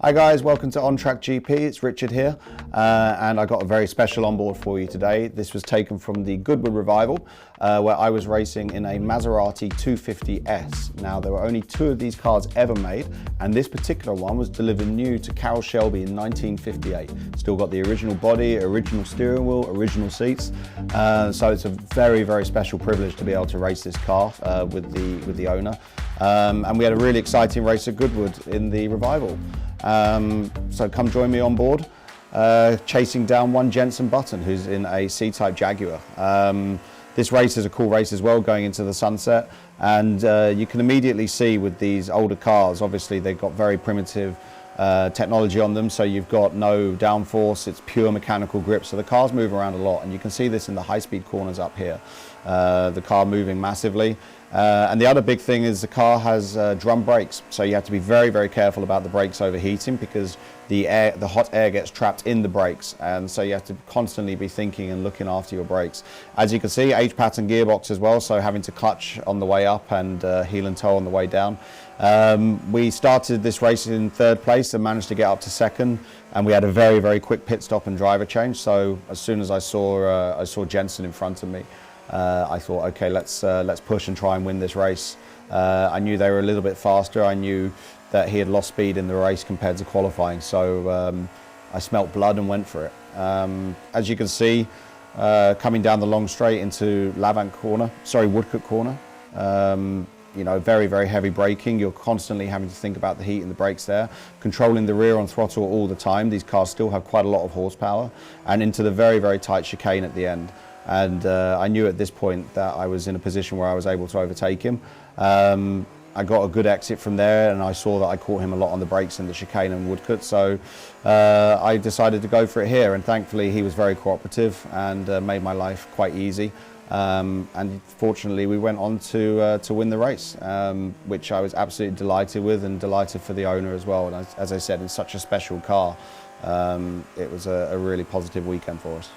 Hi guys, welcome to On Track GP. It's Richard here, and I got a very special onboard for you today. This was taken from the Goodwood revival, where I was racing in a Maserati 250S. Now, there were only two of these cars ever made, and this particular one was delivered new to Carroll Shelby in 1958. Still got the original body, original steering wheel, original seats. So it's a very, very special privilege to be able to race this car with the owner. And we had a really exciting race at Goodwood in the revival. So come join me on board, chasing down one JENSON Button, who's in a C-Type Jaguar. This race is a cool race as well, going into the sunset, and you can immediately see with these older cars, obviously they've got very primitive technology on them, so you've got no downforce, it's pure mechanical grip, so the cars move around a lot, and you can see this in the high-speed corners up here, the car moving massively. And the other big thing is the car has drum brakes, so you have to be very, very careful about the brakes overheating, because the hot air gets trapped in the brakes, and so you have to constantly be thinking and looking after your brakes. As you can see, H-pattern gearbox as well, so having to clutch on the way up and heel and toe on the way down. We started this race in third place and managed to get up to second, and we had a very, very quick pit stop and driver change. So as soon as I saw JENSON in front of me, I thought, okay, let's push and try and win this race. I knew they were a little bit faster. I knew that he had lost speed in the race compared to qualifying, so I smelt blood and went for it. As you can see, coming down the long straight into Woodcote corner, you know, very, very heavy braking. You're constantly having to think about the heat in the brakes there, controlling the rear on throttle all the time. These cars still have quite a lot of horsepower, and into the very, very tight chicane at the end. And I knew at this point that I was in a position where I was able to overtake him. I got a good exit from there, and I saw that I caught him a lot on the brakes in the chicane and Woodcote, so I decided to go for it here, and thankfully he was very cooperative and made my life quite easy. And fortunately we went on to win the race, which I was absolutely delighted with, and delighted for the owner as well. And as I said, in such a special car, it was a really positive weekend for us.